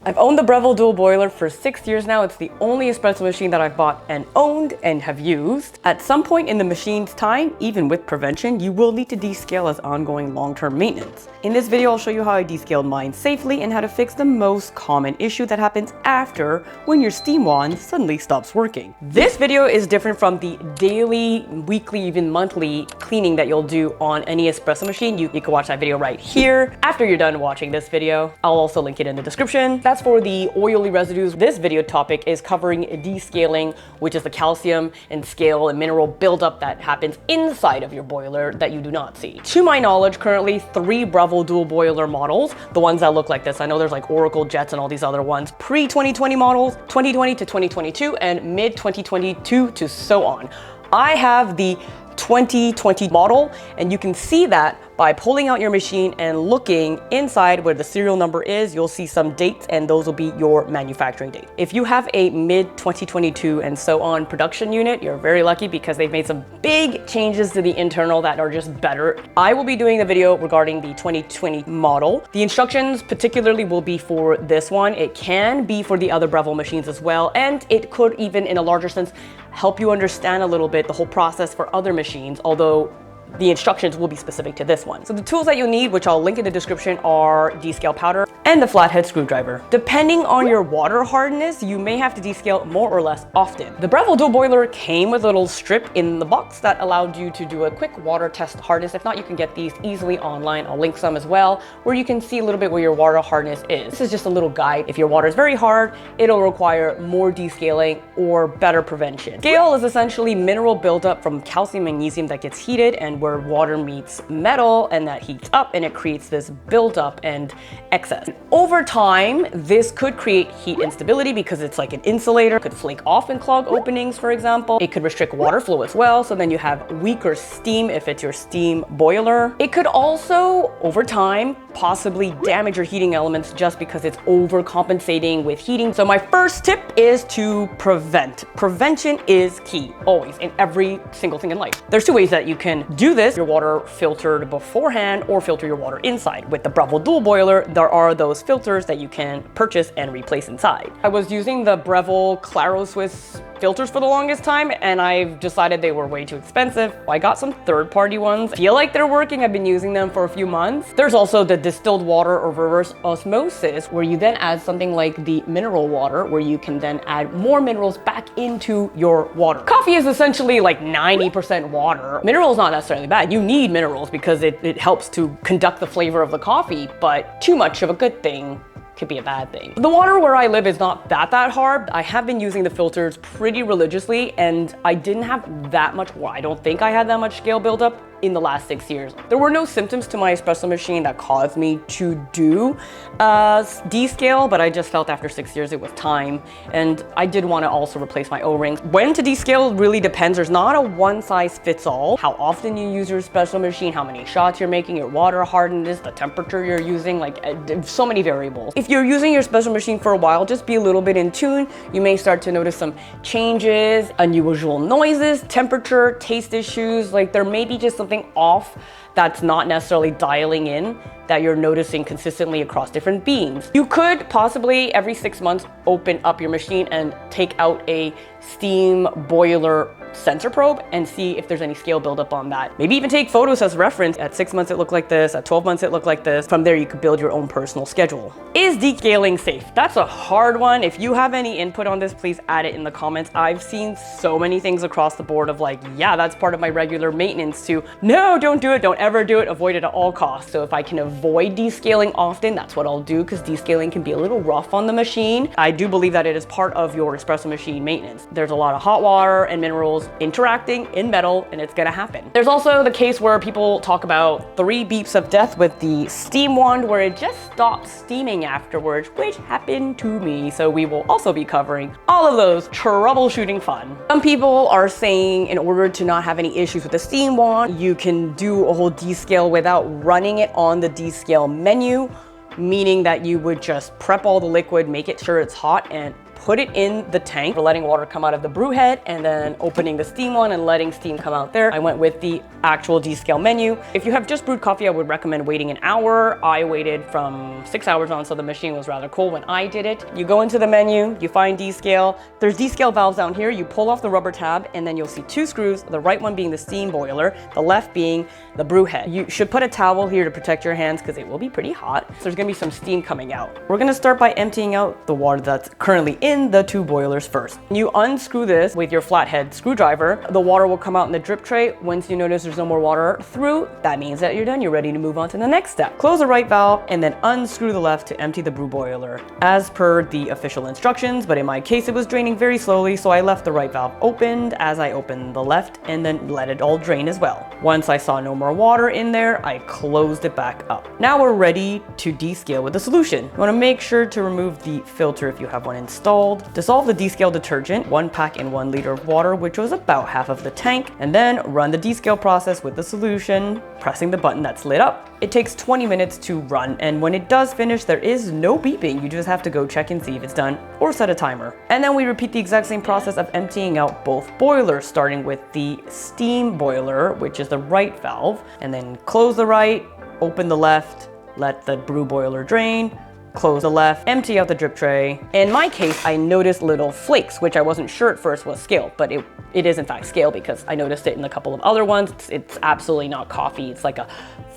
I've owned the Breville Dual Boiler for 6 years now. It's the only espresso machine that I've bought and owned and have used. At some point in the machine's time, even with prevention, you will need to descale as ongoing long-term maintenance. In this video, I'll show you how I descaled mine safely and how to fix the most common issue that happens after when your steam wand suddenly stops working. This video is different from the daily, weekly, even monthly cleaning that you'll do on any espresso machine. You can watch that video right here. After you're done watching this video, I'll also link it in the description. That's for the oily residues. This video topic is covering descaling, which is the calcium and scale and mineral buildup that happens inside of your boiler that you do not see. To my knowledge, currently 3 Breville Dual Boiler models, the ones that look like this. I know there's like Oracle Jets and all these other ones. Pre-2020 models, 2020 to 2022, and mid-2022 to so on. I have the 2020 model, and you can see that by pulling out your machine and looking inside where the serial number is. You'll see some dates, and those will be your manufacturing date. If you have a mid-2022 and so on production unit, you're very lucky because they've made some big changes to the internal that are just better. I will be doing a video regarding the 2020 model. The instructions particularly will be for this one. It can be for the other Breville machines as well, and it could even, in a larger sense, help you understand a little bit the whole process for other machines, although the instructions will be specific to this one. So the tools that you'll need, which I'll link in the description, are descale powder and the flathead screwdriver. Depending on your water hardness, you may have to descale more or less often. The Breville Dual Boiler came with a little strip in the box that allowed you to do a quick water test hardness. If not, you can get these easily online. I'll link some as well, where you can see a little bit where your water hardness is. This is just a little guide. If your water is very hard, it'll require more descaling or better prevention. Scale is essentially mineral buildup from calcium and magnesium that gets heated and where water meets metal, and that heats up and it creates this buildup and excess. Over time, this could create heat instability because it's like an insulator. It could flake off and clog openings, for example. It could restrict water flow as well, so then you have weaker steam if it's your steam boiler. It could also, over time, possibly damage your heating elements just because it's overcompensating with heating. So my first tip is to prevent. Prevention is key, always, in every single thing in life. There's 2 ways that you can do this. Your water filtered beforehand or filter your water inside. With the Breville Dual Boiler, there are those filters that you can purchase and replace inside. I was using the Breville Claro Swiss filters for the longest time, and I've decided they were way too expensive. I got some third-party ones. I feel like they're working. I've been using them for a few months. There's also the distilled water or reverse osmosis, where you then add something like the mineral water, where you can then add more minerals back into your water. Coffee is essentially like 90% water. Minerals not necessarily bad. You need minerals because it helps to conduct the flavor of the coffee, but too much of a good thing could be a bad thing. The water where I live is not that hard. I have been using the filters pretty religiously, and I didn't have that much, well, I don't think I had that much scale buildup in the last 6 years. There were no symptoms to my espresso machine that caused me to do descale, but I just felt after 6 years it was time, and I did want to also replace my O-rings. When to descale really depends. There's not a one size fits all. How often you use your espresso machine, how many shots you're making, your water hardness, the temperature you're using, like so many variables. If you're using your espresso machine for a while, just be a little bit in tune. You may start to notice some changes, unusual noises, temperature, taste issues. Like there may be just something off that's not necessarily dialing in that you're noticing consistently across different beans. You could possibly every 6 months open up your machine and take out a steam boiler sensor probe and see if there's any scale buildup on that. Maybe even take photos as reference. At 6 months it looked like this, at 12 months it looked like this. From there you could build your own personal schedule. Is descaling safe? That's a hard one. If you have any input on this, please add it in the comments. I've seen so many things across the board of like, yeah, that's part of my regular maintenance, to no, don't do it, don't ever do it, avoid it at all costs. So if I can avoid descaling often, that's what I'll do, because descaling can be a little rough on the machine. I do believe that it is part of your espresso machine maintenance. There's a lot of hot water and minerals interacting in metal, and it's gonna happen. There's also the case where people talk about 3 beeps of death with the steam wand, where it just stops steaming afterwards, which happened to me. So we will also be covering all of those troubleshooting fun. Some people are saying in order to not have any issues with the steam wand, you can do a whole descale without running it on the descale menu, meaning that you would just prep all the liquid, make it sure it's hot, and put it in the tank, letting water come out of the brew head, and then opening the steam one and letting steam come out there. I went with the actual descale menu. If you have just brewed coffee, I would recommend waiting an hour. I waited from 6 hours on, so the machine was rather cool when I did it. You go into the menu, you find descale. There's descale valves down here. You pull off the rubber tab, and then you'll see two screws, the right one being the steam boiler, the left being the brew head. You should put a towel here to protect your hands because it will be pretty hot. So there's gonna be some steam coming out. We're gonna start by emptying out the water that's currently in the two boilers first. You unscrew this with your flathead screwdriver. The water will come out in the drip tray. Once you notice there's no more water through, that means that you're done. You're ready to move on to the next step. Close the right valve and then unscrew the left to empty the brew boiler as per the official instructions, but in my case it was draining very slowly, so I left the right valve opened as I opened the left and then let it all drain as well. Once I saw no more water in there, I closed it back up. Now we're ready to descale with the solution. You want to make sure to remove the filter if you have one installed. Dissolve the descale detergent, 1 pack in 1 liter of water, which was about half of the tank, and then run the descale process with the solution, pressing the button that's lit up. It takes 20 minutes to run, and when it does finish, there is no beeping. You just have to go check and see if it's done or set a timer. And then we repeat the exact same process of emptying out both boilers, starting with the steam boiler, which is the right valve, and then close the right, open the left, let the brew boiler drain, close the left, empty out the drip tray. In my case, I noticed little flakes, which I wasn't sure at first was scale, but it is in fact scale because I noticed it in a couple of other ones. It's absolutely not coffee. It's like a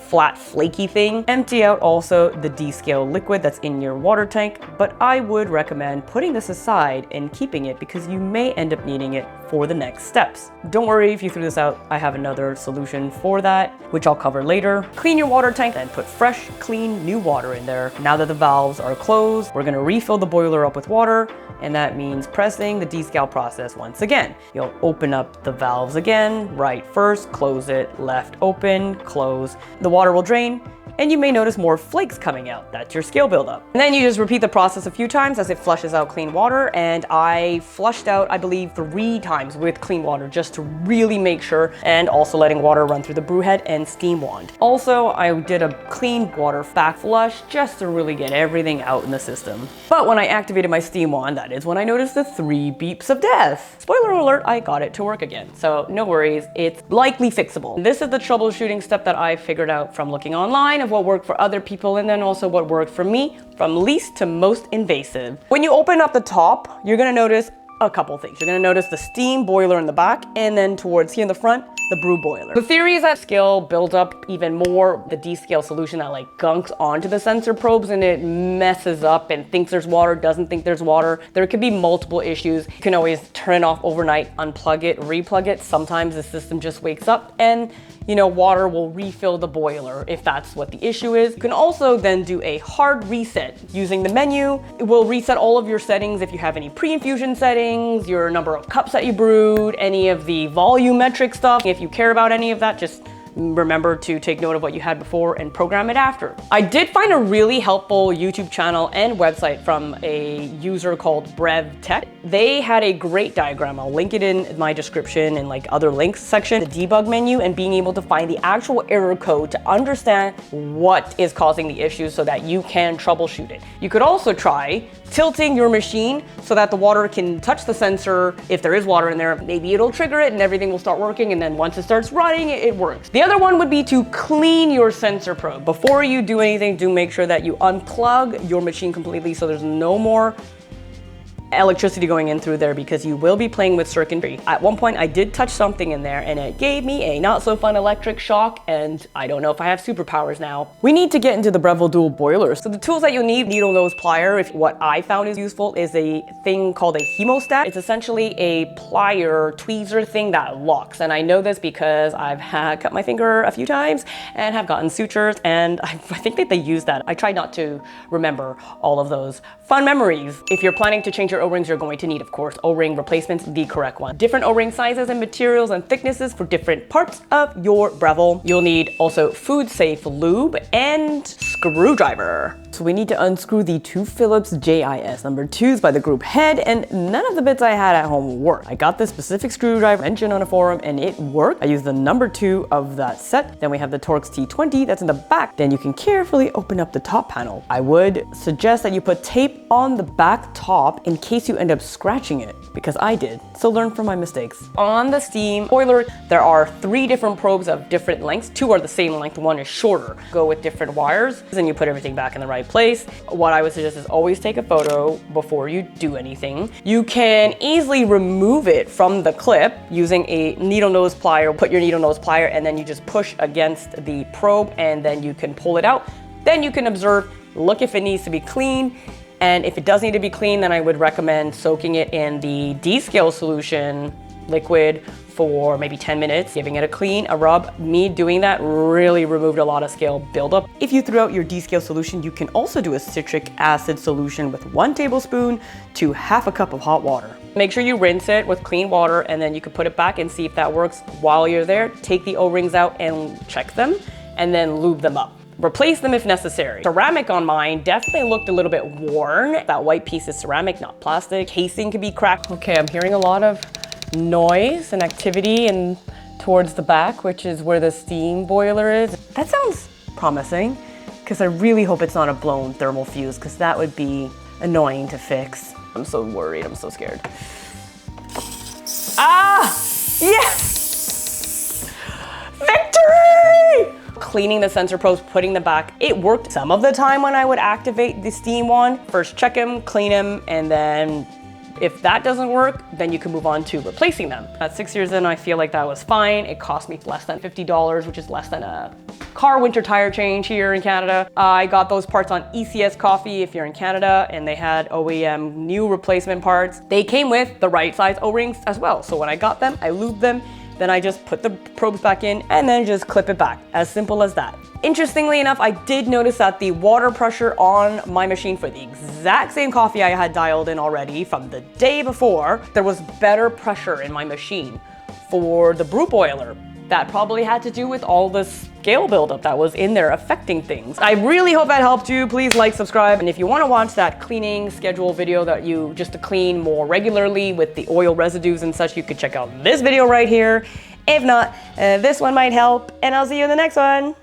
flat, flaky thing. Empty out also the descale liquid that's in your water tank, but I would recommend putting this aside and keeping it because you may end up needing it for the next steps. Don't worry if you threw this out, I have another solution for that, which I'll cover later. Clean your water tank and put fresh, clean, new water in there. Now that the valves are closed, we're gonna refill the boiler up with water, and that means pressing the descale process once again. You'll open up the valves again, right first, close it, left open, close. The water will drain, and you may notice more flakes coming out. That's your scale buildup. And then you just repeat the process a few times as it flushes out clean water, and I flushed out, I believe, 3 times with clean water just to really make sure, and also letting water run through the brew head and steam wand. Also, I did a clean water back flush just to really get everything out in the system. But when I activated my steam wand, that is when I noticed the 3 beeps of death. Spoiler alert, I got it to work again. So no worries, it's likely fixable. This is the troubleshooting step that I figured out from looking online of what worked for other people and then also what worked for me, from least to most invasive. When you open up the top, you're gonna notice a couple things. You're gonna notice the steam boiler in the back, and then towards here in the front, the brew boiler. The theory is that scale builds up even more the descale solution that like gunks onto the sensor probes and it messes up and thinks there's water, doesn't think there's water. There could be multiple issues. You can always turn it off overnight, unplug it, replug it. Sometimes the system just wakes up and water will refill the boiler if that's what the issue is. You can also then do a hard reset using the menu. It will reset all of your settings if you have any pre-infusion settings, your number of cups that you brewed, any of the volumetric stuff. If you care about any of that, just remember to take note of what you had before and program it after. I did find a really helpful YouTube channel and website from a user called Brev Tech. They had a great diagram. I'll link it in my description and like other links section, the debug menu, and being able to find the actual error code to understand what is causing the issue so that you can troubleshoot it. You could also try tilting your machine so that the water can touch the sensor. If there is water in there, maybe it'll trigger it and everything will start working, and then once it starts running, it works. The other one would be to clean your sensor probe. Before you do anything, do make sure that you unplug your machine completely so there's no more electricity going in through there, because you will be playing with circuitry. At one point I did touch something in there and it gave me a not so fun electric shock, and I don't know if I have superpowers now. We need to get into the Breville Dual Boiler. So the tools that you'll need: needle nose plier. What I found is useful is a thing called a hemostat. It's essentially a plier tweezer thing that locks, and I know this because I've cut my finger a few times and have gotten sutures, and I think that they use that. I try not to remember all of those fun memories. If you're planning to change your O-rings, you're going to need, of course, O-ring replacements, the correct one. Different O-ring sizes and materials and thicknesses for different parts of your Breville. You'll need also food safe lube and screwdriver. So we need to unscrew the two Phillips JIS number 2s by the group head, and none of the bits I had at home worked. I got this specific screwdriver mentioned on a forum and it worked. I used the number 2 of that set. Then we have the Torx T20 that's in the back. Then you can carefully open up the top panel. I would suggest that you put tape on the back top in case you end up scratching it, because I did. So learn from my mistakes. On the steam boiler, there are 3 different probes of different lengths. 2 are the same length, 1 is shorter. Go with different wires, and you put everything back in the right place. What I would suggest is always take a photo before you do anything. You can easily remove it from the clip using a needle nose plier. Put your needle nose plier and then you just push against the probe and then you can pull it out. Then you can observe, look if it needs to be clean. And if it does need to be clean, then I would recommend soaking it in the descale solution liquid for maybe 10 minutes, giving it a rub. Me doing that really removed a lot of scale buildup. If you threw out your descale solution, you can also do a citric acid solution with 1 tablespoon to half a cup of hot water. Make sure you rinse it with clean water and then you can put it back and see if that works. While you're there, take the O-rings out and check them and then lube them up. Replace them if necessary. Ceramic on mine definitely looked a little bit worn. That white piece is ceramic, not plastic. Casing could be cracked. Okay, I'm hearing a lot of noise and activity and towards the back, which is where the steam boiler is. That sounds promising, because I really hope it's not a blown thermal fuse, because that would be annoying to fix. I'm so worried, I'm so scared. Ah, yes! Victory! Cleaning the sensor probes, putting them back, it worked some of the time when I would activate the steam one. First check them, clean them, and then if that doesn't work, then you can move on to replacing them. At 6 years in, I feel like that was fine. It cost me less than $50, which is less than a car winter tire change here in Canada. I got those parts on ECS Coffee if you're in Canada, and they had OEM new replacement parts. They came with the right size O-rings as well. So when I got them, I lubed them, then I just put the probes back in and then just clip it back. As simple as that. Interestingly enough, I did notice that the water pressure on my machine for the exact same coffee I had dialed in already from the day before, there was better pressure in my machine for the Brew boiler. That probably had to do with all the scale buildup that was in there affecting things. I really hope that helped you. Please like, subscribe. And if you want to watch that cleaning schedule video that you just to clean more regularly with the oil residues and such, you could check out this video right here. If not, this one might help, and I'll see you in the next one.